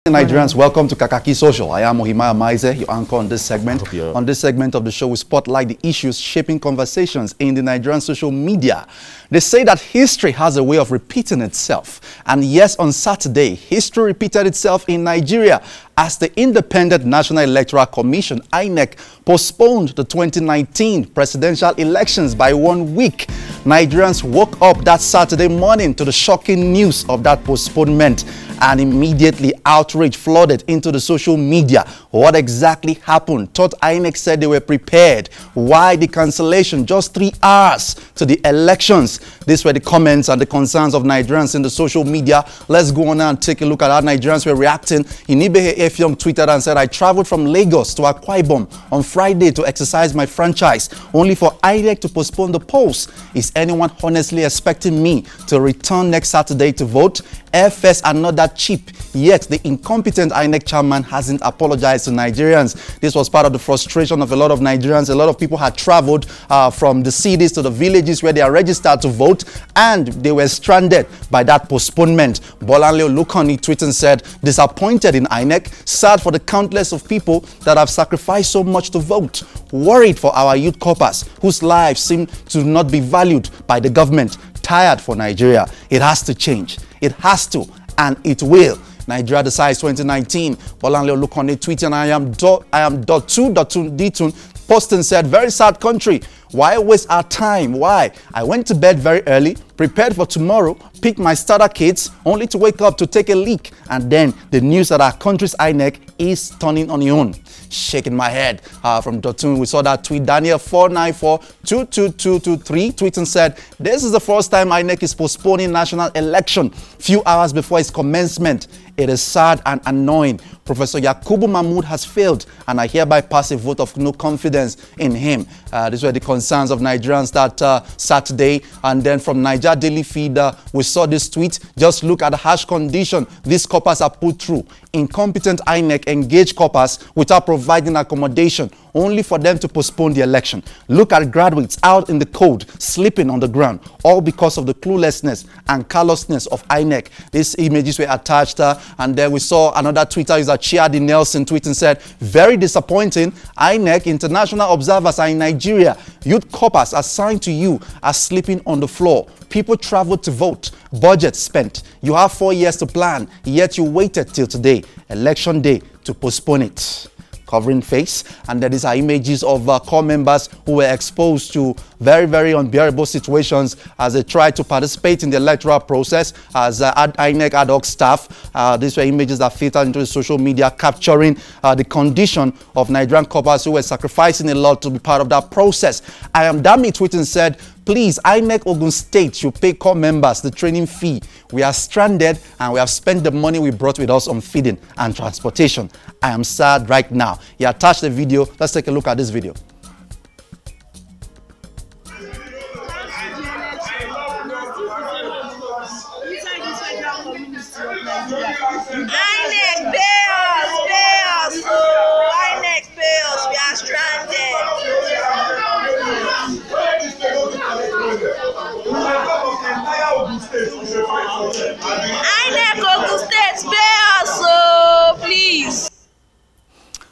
Nigerians, welcome to Kakaaki Social. I am Ohimaya Maize, your anchor on this segment. On this segment of the show, we spotlight the issues shaping conversations in the Nigerian social media. They say that history has a way of repeating itself. And yes, on Saturday, history repeated itself in Nigeria as the Independent National Electoral Commission, INEC, postponed the 2019 presidential elections by 1 week. Nigerians woke up that Saturday morning to the shocking news of that postponement, and immediately outrage flooded into the social media. What exactly happened? Thought INEC said they were prepared. Why the cancellation just 3 hours to the elections? These were the comments and the concerns of Nigerians in the social media. Let's go on and take a look at how Nigerians were reacting. Inibehe Effiong tweeted and said, I traveled from Lagos to Akwa Ibom on Friday to exercise my franchise, only for INEC to postpone the polls. Is anyone honestly expecting me to return next Saturday to vote? FS are not that cheap, yet the incompetent INEC chairman hasn't apologized to Nigerians. This was part of the frustration of a lot of Nigerians. A lot of people had traveled from the cities to the villages where they are registered to vote, and they were stranded by that postponement. Bolanle Olukoni tweeted and said, disappointed in INEC, sad for the countless of people that have sacrificed so much to vote, worried for our youth corpers whose lives seem to not be valued by the government, tired for Nigeria. It has to change. It has to, and it will. Nigeria decides 2019. Bolanle Olukoni tweeting, I am .2.2 posting said, very sad country. Why waste our time? Why? I went to bed very early, prepared for tomorrow, picked my starter kits, only to wake up to take a leak. And then the news that our country's INEC is turning on your own. Shaking my head. From Dotun, we saw that tweet. Daniel 494-22223 tweeting said, this is the first time INEC is postponing national election few hours before its commencement. It is sad and annoying. Professor Yakubu Mahmood has failed, and I hereby pass a vote of no confidence in him. These were the concerns of Nigerians that Saturday. And then from Niger Daily Feed, we saw this tweet. Just look at the harsh condition these coppers are put through. Incompetent INEC engage coppers without providing accommodation, only for them to postpone the election. Look at graduates out in the cold, sleeping on the ground, all because of the cluelessness and callousness of INEC. These images were attached, and then we saw another Twitter user, Chiadi Nelson, tweet and said, very disappointing. INEC international observers are in Nigeria. Youth corpers assigned to you are sleeping on the floor. People traveled to vote. Budget spent. You have 4 years to plan, yet you waited till today, election day, to postpone it. Covering face, and these are images of core members who were exposed to very, very unbearable situations as they tried to participate in the electoral process as INEC ad hoc staff. These were images that filtered into the social media capturing the condition of Nigerian coppers who were sacrificing a lot to be part of that process. I am Dami tweeting said, please, INEC Ogun State should pay core members the training fee. We are stranded and we have spent the money we brought with us on feeding and transportation. I am sad right now. He attached the video. Let's take a look at this video. INEC, pay us, INEC, pay us, we are stranded. INEC Ogun State, pay us, so please.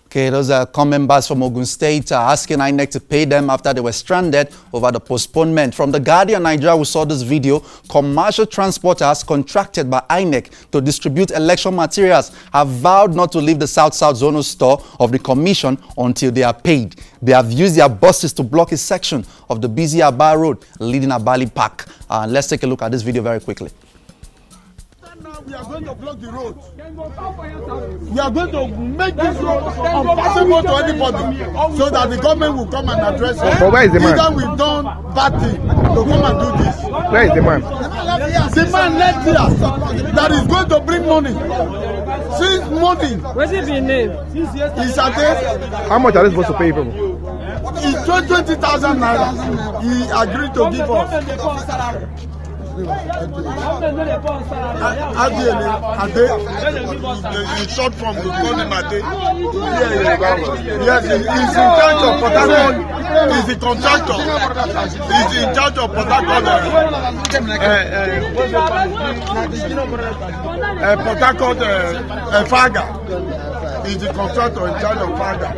Okay, those are core members from Ogun State asking INEC to pay them after they were stranded over the postponement. From the Guardian Nigeria, we saw this video. Commercial transporters contracted by INEC to distribute election materials have vowed not to leave the South-South Zonal store of the commission until they are paid. They have used their buses to block a section of the busy Aba Road leading Abali Park. Let's take a look at this video very quickly. We are going to block the road. We are going to make this road unpassable to anybody so that the government will come and address it. But where is the man? Either we've done bad thing to come and do this. Where is the man? The man next year that is going to bring money. Since morning. What's it been named? He's at it. How much are they supposed to pay people? It's 20,000 naira. He agreed to give us. It's short form to call him Ade. Yes, he's in charge of Port Harcourt. He's the contractor. He's in charge of Port Harcourt. Port Harcourt Faga. He's the contractor in charge of Faga.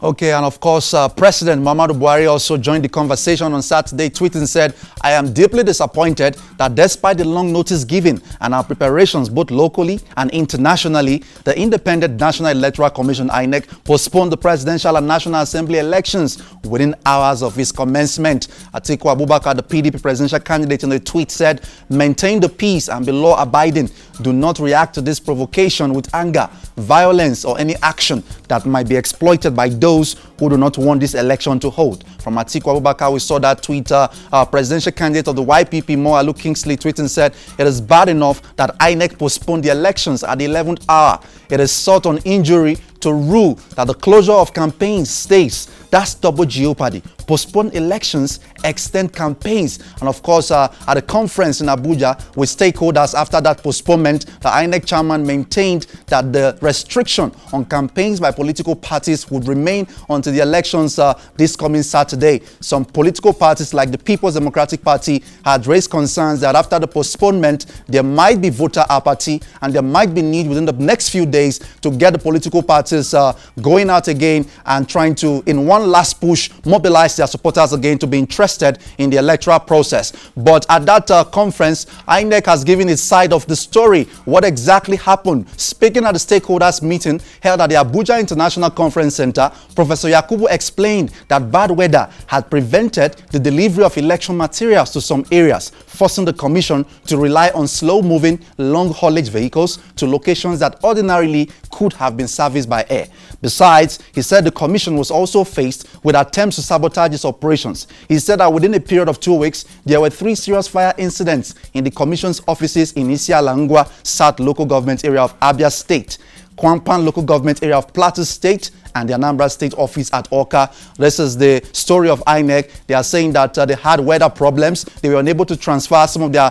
Okay, and of course, President Muhammadu Buhari also joined the conversation on Saturday, tweeting and said, "I am deeply disappointed that despite the long notice given and our preparations both locally and internationally, the Independent National Electoral Commission (INEC) postponed the presidential and National Assembly elections within hours of its commencement." Atiku Abubakar, the PDP presidential candidate, in a tweet said, "Maintain the peace and be law-abiding. Do not react to this provocation with anger, violence, or any action that might be exploited by those who do not want this election to hold." From Atiku Abubakar, we saw that Twitter presidential candidate of the YPP, Moalu Kingsley, tweeting and said, "It is bad enough that INEC postponed the elections at the 11th hour. It is sought on injury to rule that the closure of campaigns stays. That's double jeopardy. Postpone elections, extend campaigns." And of course, at a conference in Abuja with stakeholders after that postponement, the INEC chairman maintained that the restriction on campaigns by political parties would remain until the elections this coming Saturday. Some political parties like the People's Democratic Party had raised concerns that after the postponement, there might be voter apathy and there might be need within the next few days to get the political parties going out again and trying to, in one last push, mobilize their supporters again to be interested in the electoral process. But at that conference, INEC has given its side of the story. What exactly happened? Speaking at the stakeholders meeting held at the Abuja International Conference Center, Professor Yakubu explained that bad weather had prevented the delivery of election materials to some areas, forcing the commission to rely on slow-moving, long-haulage vehicles to locations that ordinarily could have been serviced by air. Besides, he said the commission was also faced with attempts to sabotage its operations. He said that within a period of 2 weeks, there were 3 serious fire incidents in the commission's offices in Isialangwa South local government area of Abia State, Kwampan local government area of Plateau State, and the Anambra State office at Oka. This is the story of INEC. They are saying that they had weather problems. They were unable to transfer some of their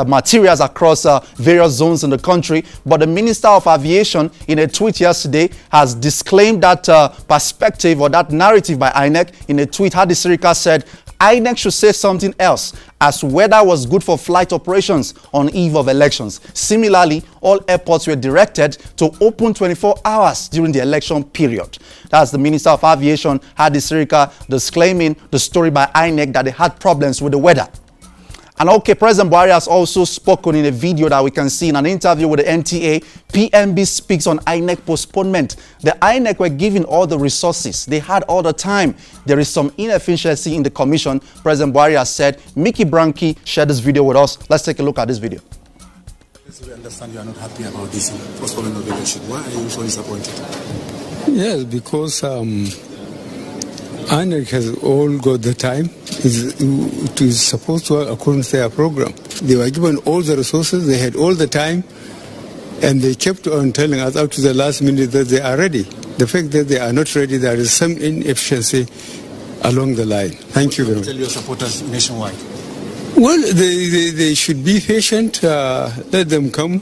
materials across various zones in the country. But the Minister of Aviation, in a tweet yesterday, has disclaimed that perspective or that narrative by INEC. In a tweet, Hadi Sirika said, INEC should say something else, as weather was good for flight operations on eve of elections. Similarly, all airports were directed to open 24 hours during the election period. That's the Minister of Aviation, Hadi Sirika, disclaiming the story by INEC that they had problems with the weather. And okay, President Buhari has also spoken in a video that we can see in an interview with the NTA. PMB speaks on INEC postponement. The INEC were given all the resources. They had all the time. There is some inefficiency in the commission. President Buhari has said. Mickey Branky shared this video with us. Let's take a look at this video. We understand you are not happy about this postponement of the election. Why are you so disappointed? Yes, because INEC has all got the time. It is supposed to, according to their program. They were given all the resources, they had all the time, and they kept on telling us up to the last minute that they are ready. The fact that they are not ready, there is some inefficiency along the line. Thank you very much. Tell your supporters nationwide. Well, they should be patient. Let them come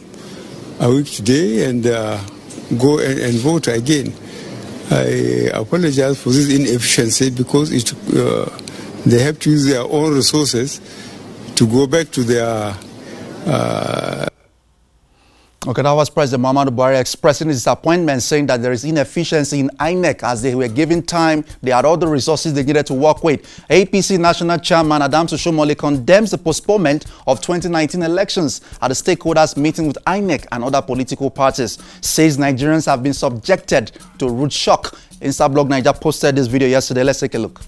a week today and go and vote again. I apologize for this inefficiency because they have to use their own resources to go back to their... Okay, that was President Muhammadu Buhari expressing his disappointment, saying that there is inefficiency in INEC as they were given time. They had all the resources they needed to work with. APC National Chairman Adams Oshiomhole condemns the postponement of 2019 elections at the stakeholders meeting with INEC and other political parties. Says Nigerians have been subjected to rude shock. Instablog Niger posted this video yesterday. Let's take a look.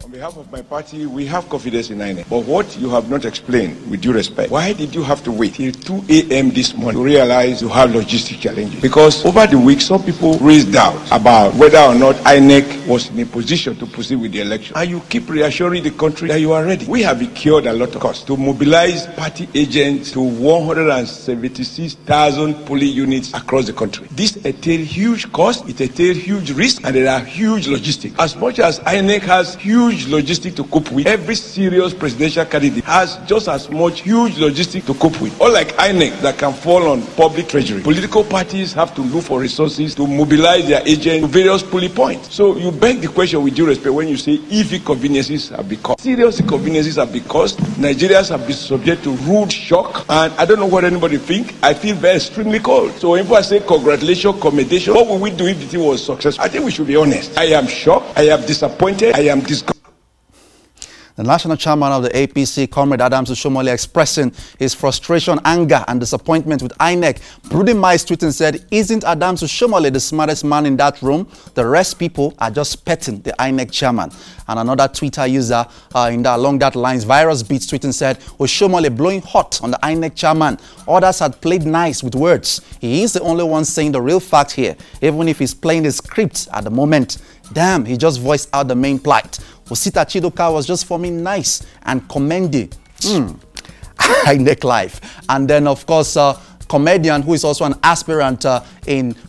On behalf of my party, we have confidence in INEC. But what you have not explained, with due respect, why did you have to wait till 2 a.m. this morning to realize you have logistic challenges? Because over the week, some people raised doubts about whether or not INEC was in a position to proceed with the election. And you keep reassuring the country that you are ready. We have incurred a lot of cost to mobilize party agents to 176,000 polling units across the country. This entails huge cost, it entails huge risk, and there are huge logistics. As much as INEC has huge huge logistic to cope with. Every serious presidential candidate has just as much huge logistic to cope with. Unlike INEC that can fall on public treasury, political parties have to look for resources to mobilize their agents to various polling points. So you beg the question with due respect when you say if inconveniences have been caused. Serious inconveniences have been caused. Nigerians have been subject to rude shock, and I don't know what anybody think. I feel very extremely cold. So when people say congratulations, commendation, what will we do if the thing was successful? I think we should be honest. I am shocked. I am disappointed. I am disgusted. The national chairman of the APC, Comrade Adams Oshiomhole, expressing his frustration, anger and disappointment with INEC. Broody Mice tweeting said, "Isn't Adams Oshiomhole the smartest man in that room? The rest people are just petting the INEC chairman." And another Twitter user along that lines, Virus Beats tweeting said, "Oshiomhole blowing hot on the INEC chairman. Others had played nice with words. He is the only one saying the real fact here, even if he's playing the script at the moment. Damn, he just voiced out the main plight. Osita Chidoka was just forming nice and commending INEC life." And then, of course, comedian who is also an aspirant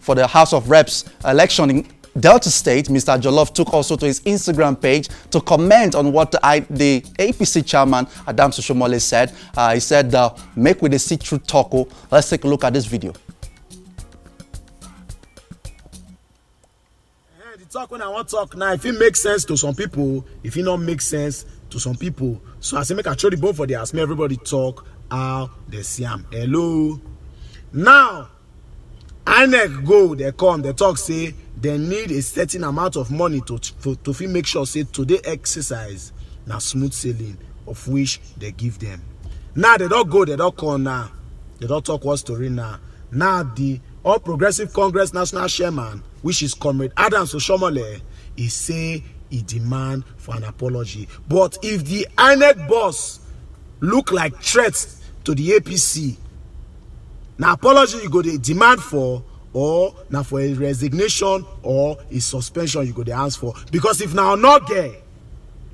for the House of Reps election in Delta State, Mr. Jollof, took also to his Instagram page to comment on what the APC chairman, Adams Oshiomhole, said. He said, "Make with the see-through talk." Let's take a look at this video. Talk when I want to talk now. If it makes sense to some people, if it not make sense to some people, so I say make a show the both for the ask me everybody talk how they see them. Hello. Now, INEC go, they come, they talk, say they need a certain amount of money to make sure say today exercise now smooth sailing, of which they give them. Now they don't go, they don't come now. They don't talk what story now. Now the All Progressive Congress National Chairman, which is Comrade Adams Oshiomhole, he say he demand for an apology. But if the INEC boss look like threats to the APC, now apology you go to demand for, or now for a resignation or a suspension you go to ask for. Because if now not gay,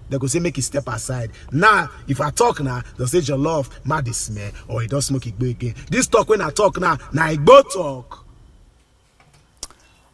they go say make it step aside. Now, if I talk now, they'll say your love, mad is me, or he don't smoke it again. This talk when I talk now I go talk.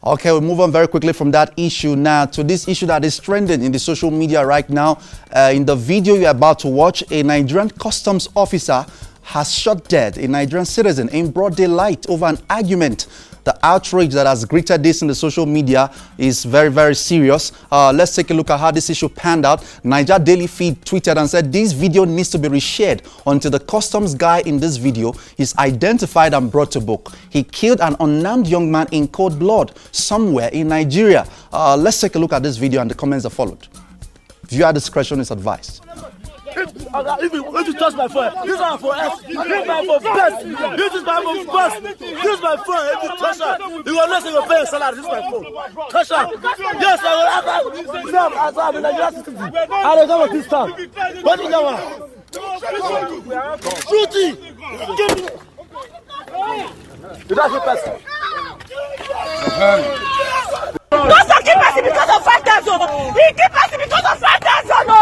Okay, we'll move on very quickly from that issue now to this issue that is trending in the social media right now. In the video you're about to watch, a Nigerian customs officer has shot dead a Nigerian citizen in broad daylight over an argument. The outrage that has greeted this in the social media is very, very serious. Let's take a look at how this issue panned out. Niger Daily Feed tweeted and said, "This video needs to be reshared until the customs guy in this video is identified and brought to book. He killed an unarmed young man in cold blood somewhere in Nigeria." Let's take a look at this video and the comments that followed. Viewer discretion is advised. If you touch my phone, use my phone S. Use my phone best. Use my phone best. Use my phone. If you touch her, you will not say you're paying salary. Use my phone. Touch her. Yes, I will. I'm in Nigerian citizen. I don't know what this time. What is that? Shoot it. Give me. You don't have person. Don't keep passing because of 5,000. He keep passing because of 5,000. No,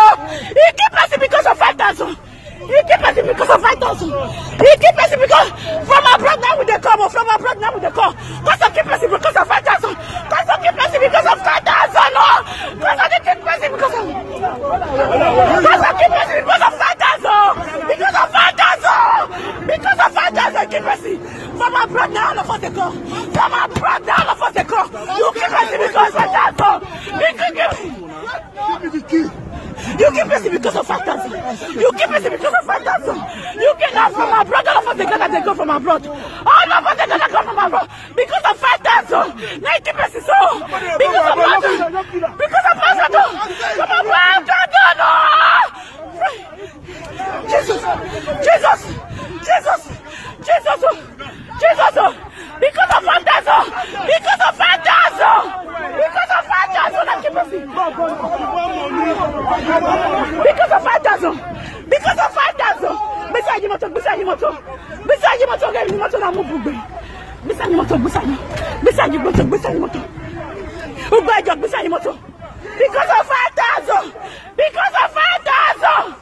he keep passing because of 5,000. He keep passing because of 5,000. He keep passing because from abroad now with the come. From abroad now with the come. Cause keep passing because of 5,000. Cause keep passing because of 5,000. No, cause keep passing because of. Cause keep passing because of 5,000. Because of 5,000. Because of 5,000 keep passing. From abroad now all of us they come. From abroad now all of us they come. You keep passing because of 5,000. Give me the key. You keep passing because of 5,000. You keep passing because of 5,000. You cannot from abroad. All of us they go from abroad. All of us they gonna come from abroad because of 5,000. 90% so because of 5,000. Because of 5,000. From abroad. No. Jesus. Jesus. Jesus. Jesus. Jesus. Because of 5,000. Because of 5,000. Because of 5,000. I keep passing. Because of 5,000. Because of 5,000. Beside you, motor. Beside you, motor. Beside you, motor. Beside you, motor. Beside you, motor. Beside you, motor. Beside you, motor. Beside you, motor. Because of 5,000. Because of 5,000.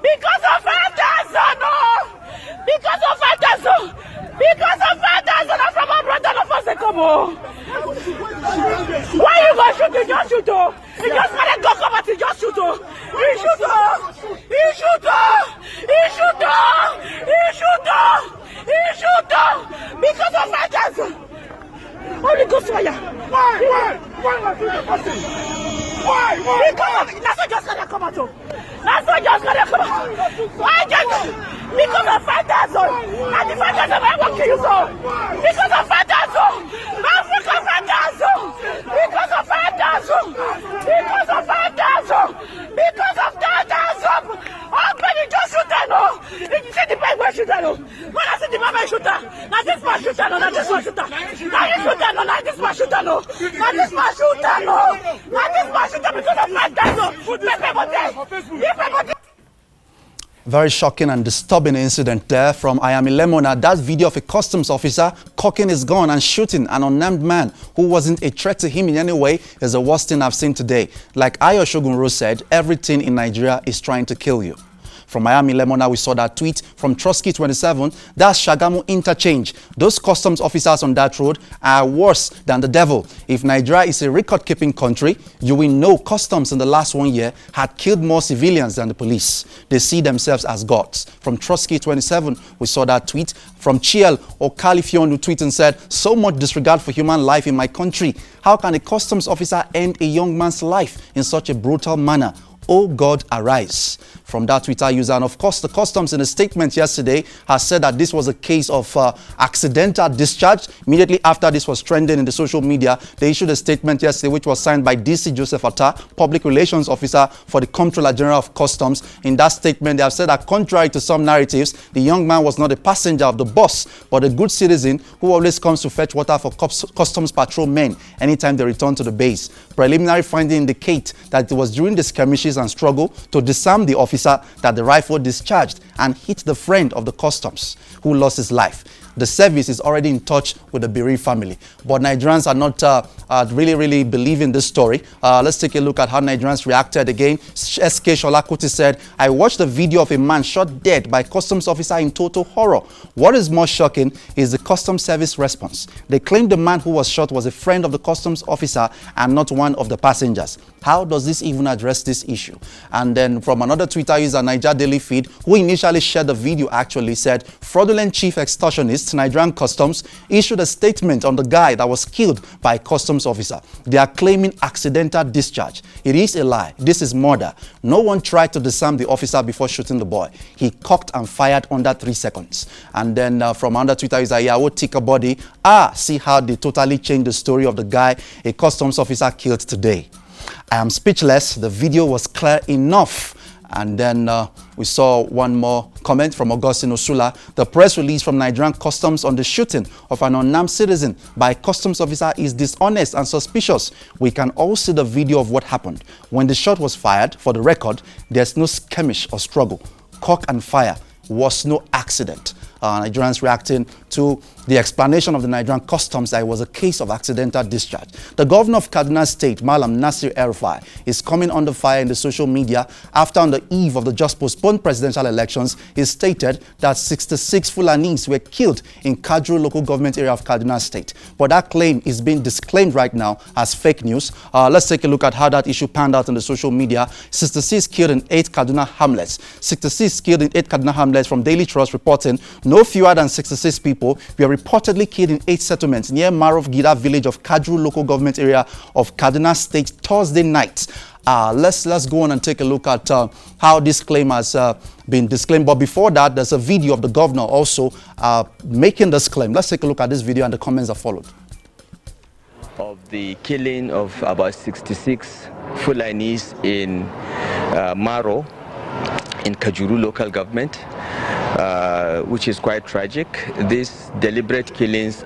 Because of 5,000. No. Because of 5,000. Because of 5,000. I'm from abroad. All of us they come home. Why you go shoot? You just shoot. You just want to go come out. You just shoot. Because of fighters. Holy Ghost fire. Why? Why? Because of, that's what just gonna come out. That's what just gonna come out. Why just? Because of fighters. And the fighters are my work you so. Because of fighters. African fighters. Because of fighters. Because of fighters. Because of fighters. Oh, but you just shoot that, no. You see the bike where shoot that, no. When I see the man shoot that, now this man shoot that, no, now this man shoot that. Now you shoot that, no, now this man shoot that, no. Now this man shoot that, no. Now this man shoot that because of fighters, no. Very shocking and disturbing incident there from Ayami Lemona. That video of a customs officer cocking his gun and shooting an unarmed man who wasn't a threat to him in any way is the worst thing I've seen today. Like Ayo Shogunro said, everything in Nigeria is trying to kill you. From Miami Lemona, we saw that tweet from Trotsky 27. That's Shagamu interchange. Those customs officers on that road are worse than the devil. If Nigeria is a record-keeping country, you will know customs in the last 1 year had killed more civilians than the police. They see themselves as gods. From Trotsky 27, we saw that tweet from Chiel Okalifion, who tweeted and said, so much disregard for human life in my country. How can a customs officer end a young man's life in such a brutal manner? Oh God, arise. From that Twitter user, and of course the customs in a statement yesterday has said that this was a case of accidental discharge. Immediately after this was trending in the social media, they issued a statement yesterday which was signed by DC Joseph Atta, Public Relations Officer for the Comptroller General of Customs. In that statement, they have said that contrary to some narratives, the young man was not a passenger of the bus, but a good citizen who always comes to fetch water for customs patrol men anytime they return to the base. Preliminary findings indicate that it was during the skirmishes and struggle to disarm the officer that the rifle discharged and hit the friend of the customs who lost his life. The service is already in touch with the bereaved family. But Nigerians are not really believing this story. Let's take a look at how Nigerians reacted again. SK Sholakuti said, I watched the video of a man shot dead by customs officer in total horror. What is more shocking is the customs service response. They claim the man who was shot was a friend of the customs officer and not one of the passengers. How does this even address this issue? And then from another Twitter user, Niger Daily Feed, who initially shared the video, actually said, fraudulent chief extortionists, Nigerian Customs, issued a statement on the guy that was killed by a customs officer. They are claiming accidental discharge. It is a lie. This is murder. No one tried to disarm the officer before shooting the boy. He cocked and fired under 3 seconds. And then from another Twitter user, Yawo Tika Body, see how they totally changed the story of the guy a customs officer killed today. I am speechless. The video was clear enough. And then we saw one more comment from Augustine Osula. The press release from Nigerian Customs on the shooting of an unarmed citizen by a customs officer is dishonest and suspicious. We can all see the video of what happened. When the shot was fired, for the record, there's no skirmish or struggle. Cock and fire was no accident. Nigerians reacting to the explanation of the Nigerian Customs that it was a case of accidental discharge. The governor of Kaduna State, Malam Nasir El-Rufai, is coming under fire in the social media after on the eve of the just postponed presidential elections, he stated that 66 Fulanis were killed in Kajuru local government area of Kaduna State. But that claim is being disclaimed right now as fake news. Let's take a look at how that issue panned out in the social media. 66 killed in 8 Kaduna hamlets. 66 killed in 8 Kaduna hamlets from Daily Trust reporting no fewer than 66 people were reportedly killed in 8 settlements near Marov Gida village of Kajuru local government area of Kaduna State Thursday night. Let's go on and take a look at how this claim has been disclaimed. But before that, there's a video of the governor also making this claim. Let's take a look at this video and the comments that followed. Of the killing of about 66 Fulanis in Maro in Kajuru local government, which is quite tragic. These deliberate killings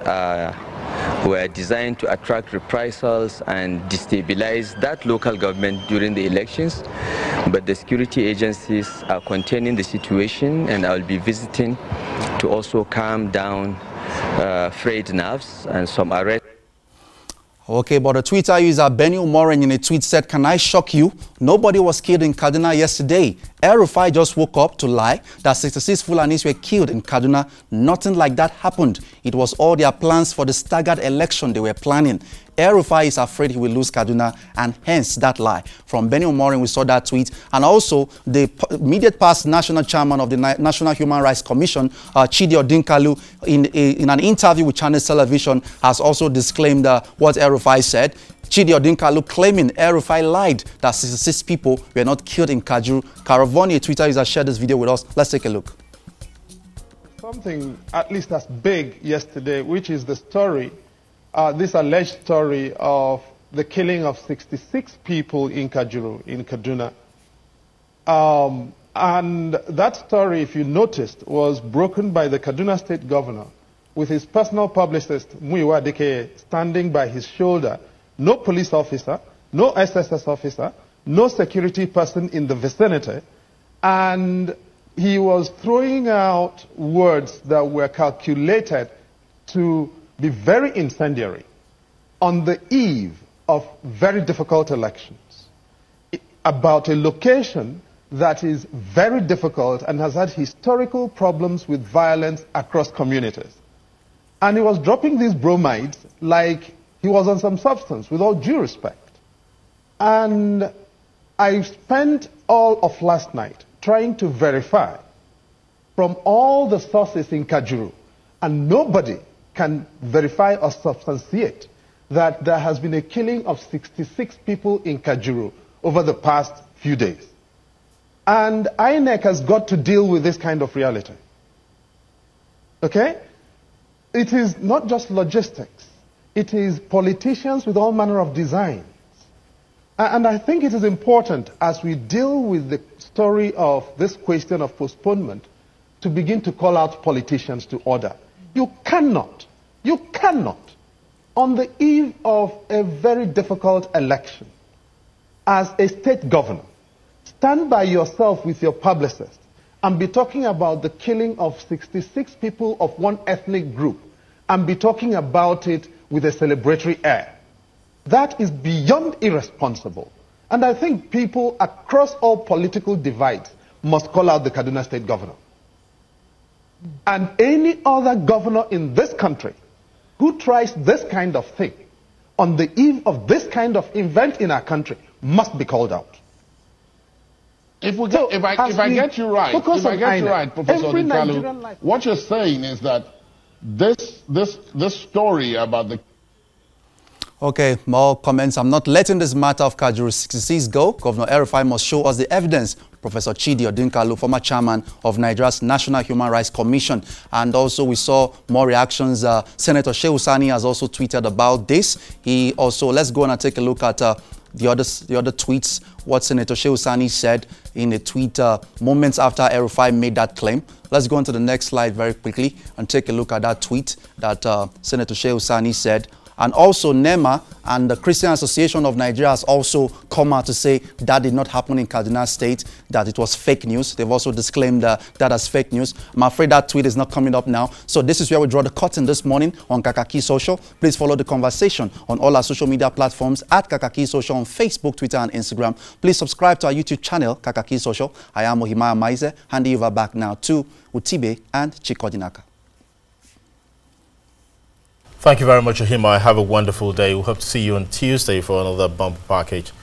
were designed to attract reprisals and destabilize that local government during the elections. But the security agencies are containing the situation, and I'll be visiting to also calm down frayed nerves and some arrests. Okay, but the Twitter user Benny Umoren in a tweet said, can I shock you? Nobody was killed in Kaduna yesterday. El-Rufai just woke up to lie that 66 Fulanis were killed in Kaduna. Nothing like that happened. it was all their plans for the staggered election they were planning. El-Rufai is afraid he will lose Kaduna, and hence that lie. From Benny Omorin, we saw that tweet. And also, the immediate past national chairman of the National Human Rights Commission, Chidi Odinkalu, in an interview with Channels Television, has also disclaimed what El-Rufai said. Chidi Odinkalu claiming El-Rufai lied that 66 people were not killed in Kajuru. Karavoni, a Twitter user, shared this video with us. Let's take a look. Something at least as big yesterday, which is the story, this alleged story of the killing of 66 people in Kajuru, in Kaduna. And that story, if you noticed, was broken by the Kaduna State Governor with his personal publicist, Muyiwa Adike, standing by his shoulder. No police officer, no SSS officer, no security person in the vicinity. And he was throwing out words that were calculated to be very incendiary on the eve of very difficult elections about a location that is very difficult and has had historical problems with violence across communities. And he was dropping these bromides like he was on some substance, with all due respect. And I spent all of last night trying to verify from all the sources in Kajuru, and nobody can verify or substantiate that there has been a killing of 66 people in Kajuru over the past few days. And INEC has got to deal with this kind of reality. Okay? It is not just logistics. It is politicians with all manner of designs. And I think it is important, as we deal with the story of this question of postponement, to begin to call out politicians to order. You cannot, on the eve of a very difficult election, as a state governor, stand by yourself with your publicist and be talking about the killing of 66 people of one ethnic group and be talking about it with a celebratory air. That is beyond irresponsible. And I think people across all political divides must call out the Kaduna State Governor. And any other governor in this country who tries this kind of thing on the eve of this kind of event in our country must be called out. If I get you right, Professor Odinkalu, what you're saying is that this story about the... Okay, more comments. I'm not letting this matter of Kajuru 66 go. Governor El-Rufai must show us the evidence. Professor Chidi Odinkalu, former chairman of Nigeria's National Human Rights Commission. And also we saw more reactions. Senator Shehu Sani has also tweeted about this. He also, let's go on and take a look at the other tweets, what Senator Shehu Sani said in a tweet moments after El-Rufai made that claim. Let's go on to the next slide very quickly and take a look at that tweet that Senator Shehu Sani said. And also NEMA and the Christian Association of Nigeria has also come out to say that did not happen in Kaduna State, that it was fake news. They've also disclaimed that as fake news. I'm afraid that tweet is not coming up now. So this is where we draw the curtain this morning on Kakaaki Social. Please follow the conversation on all our social media platforms at Kakaaki Social on Facebook, Twitter, and Instagram. Please subscribe to our YouTube channel, Kakaaki Social. I am Ohimaya Maize, handing over back now to Utibe and Chikodinaka. Thank you very much, Ohima. Have a wonderful day. We'll hope to see you on Tuesday for another bumper package.